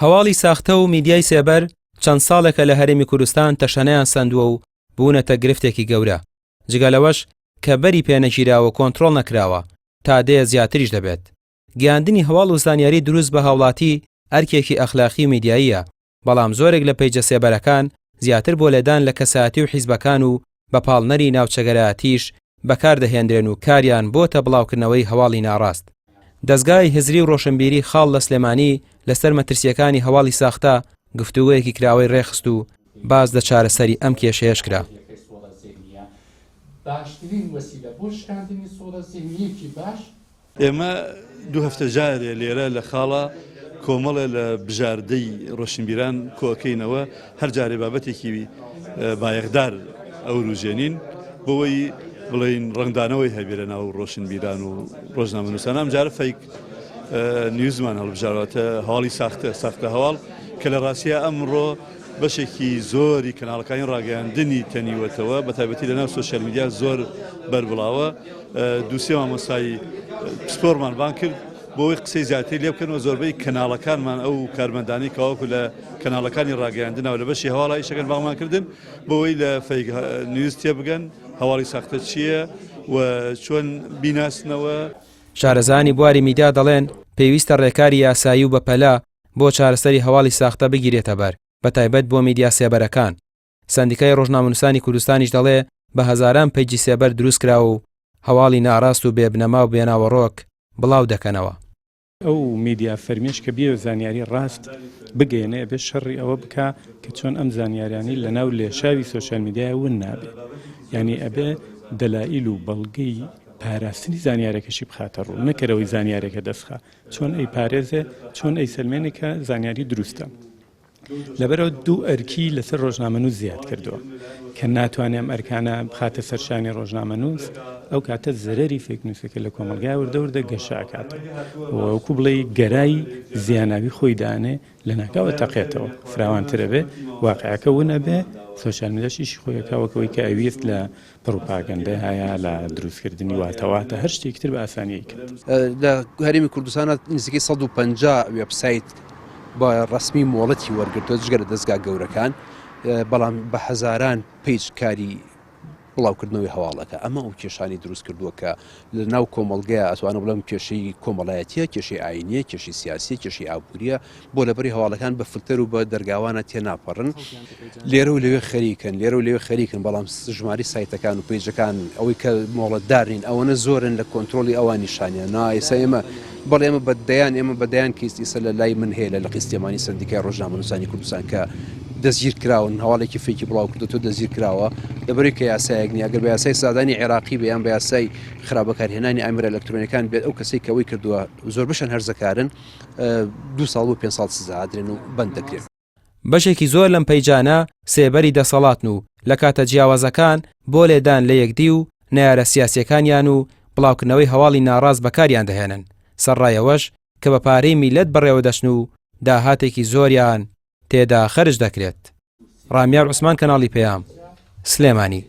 هەواڵی ساختە و میدیای سێبەر چەند ساڵێکە لە هەرێمی کوردستان تەشەنەیان سندووە و بوونەتە گرفتێکی گەورە، جگە لەوەش کە بەری پێنەگیراوە کۆنتڕۆڵ نەکراوە تا دەیە زیاتریش دەبێت. گەیاندنی هەواڵ و زانیاری دروست بە هاوڵاتی ئەرکێکی ئەخلاقی و میدیاییە، بەڵام زۆرێک لە پیجە سێبەرەکان زیاتر بۆ لێدان لە کەسایەتی و حیزبەکان و بە پاڵنەری ناوچەگەرایەتیش بەکاردەهێنرێن و کاریان بۆتە بڵاوکردنەوەی هەواڵی ناڕاست. دەستگای هزری و ڕۆشنبیری خاڵ لە سلێمانی لەسەر مەترسیەکانی هەواڵی ساختە گفتوگویەکی کراوەی ڕێخست و باز لە چارەسەری ئەم کێشەیەش کرا. ئێمە دوو هەفتە جارێ لێرە لە خاڵە کۆمەڵە لە بژاردەی ڕۆشنبیران کۆکەینەوە هەر جارێ بابەتێکی بایەخدار ئەوروژێنین بۆەوەی بڵین ڕنگدانەوەی هەبێرە ناو ڕۆشنبیران و ڕۆژنامەنووسان. ئەم جارە فەیک نیوزمان هەڵبژارواتە هەواڵی ساختە هەواڵ کە لە ڕاستیە ئەمڕۆ بەشێکی زۆری کەناڵەکانی ڕاگەیاندنی تەنیوەتەوە بە تایبەتی لە ناو سۆشیال میدیا زۆر بەربڵاوە. دووسێ مامۆستای پسپۆرمان بان کرد بۆی قسەی زیاتر لێ بکەنەوە زۆربەی کەناڵەکانمان ئەو کارمەندانی کەواکو لە کەناڵەکانی ڕاگەیاندنەوە لە بەشی هەواڵی شەکەن باڵمان کردن بۆی لە فەیک نیوز تێبگەن هەواڵی ساختە چییە و چۆن بیناسنەوە. شارەزانی بواری میدیا دەڵێن پێویستە ڕێکاری یاسایی و بەپەلا بۆ چارەسەری هەواڵی ساختە بگیرێتە بەر، بە تایبەت بۆ میدیا سێبەرەکان. سەندیکای ڕۆژنامەنووسانی کوردستانیش دەڵێ بە هەزاران پیجی سێبەر دروست کراوە و هەواڵی ناڕاست و بێبنەما و بێناوەڕۆک بڵاو دەکەنەوە. ئەو میدیا فەرمیش کە بیە زانیاری ڕاست بگەێنێ بێ شەڕی ئەوە بکە کە چۆن ئەم زانیاریانی لە ناو لێشاوی سۆشیال میدیای ون نابێ، یعنی ئەبێ دەلائیل و بەڵگەی پاراستنی زانیارێکەشی بخاتە ڕوو، نەکەرەوەی زانیارێکە دەستخە چۆن ئەی پارێزێ چۆن ئەی سلمێنێکە زانیاری دروستە. لەبەرەوە دوو ئەرکی لەسەر ڕۆژنامەنووس زیاد کردووە کە ناتوانێم ئەرکانە بخاتە سەرشانی ڕۆژنامەنووس، ئەو کاتە زەرەری فێک نووسەکە لە کۆمەلگای وردەوردە گەشاکاتەوە وەکو بڵێ گەرای زیاناوی خۆی دانێ لە ناکاوە تەقێتەوە فراوانترە بێ واقعەکە ونە بێ سۆشیال میدیاشیشی خۆیەکەوەکەوەی کە ئەویست لە پڕۆپاگەندە هەیە لە دروستکردنی واتەواتە هەر شتێکی تر بە ئاسانیی کرد. لە هەرێمی کوردستانە نزیکەی 150 وێبسایت بە ڕسمی مۆڵەتی وەرگرتووە جگەرە دەستگا گەورەکان، بەڵام بە هەزاران پیج کاری بڵاوکردنەوەی هەواڵەکە. ئەمە ئەو کێشانی دروست کردووە کە لە ناو کۆمەڵگەیە ئەتوانە بڵێم کێشەی کۆمەڵایەتیە، کێشەی ئاینیە، کێشی سیاسی، کێشی ئابووریە بۆ لەبەری هەواڵەکان بە فلتەر و بە دەرگاوانە تێناپەڕن. لێرە و لەوێ خەریکن لێرە و لەوێ خەریکن، بەڵام ژماری سایتەکان و پیجەکان ئەوەی کە مۆڵەتدارین ئەوەنە زۆرن لە کۆنتترۆلی ئەوان نیشانیە نایسا ئێمە بەڵێ ئێمە بەدەیان کەیسیسە لە لای من هەیە لە قیستێمانی سەندیکای ڕۆژنامەنووسانی کوردستان کە دەستگیر کراون هەواڵێکی فێکی بڵاو کردوتۆ دەستگیر کراوە لەبەری کە یاسایەک نیە. ئەگەر بە یاسای سادانی عێراقی بەیان بە یاسای خراپەکارهێنانی ئامرە ئەلکترۆنیەکان بێت ئەو کەسەی کەوەی کردووە زۆر بشن هەرزەکارن 2 ساڵ و 5 ساڵ سزا ئادرێن و بەند دەکرێت. بەشێکی زۆر لەم پەیجانە سێبەری دەسەڵاتن و لە کاتە جیاوازەکان بۆ لێدان لە یەکدی و نەیارە سیاسیەکانیان و بڵاوکردنەوەی هەواڵی ناڕاست بەکاریان دەهێنن، سەرڕایەوەش کە بە پارەی میلەت بەڕێوە دەچن و داهاتێکی زۆریان تێدا خەرج دەکرێت. ڕامیار عوسمان، کەناڵی پێام، سلێمانی.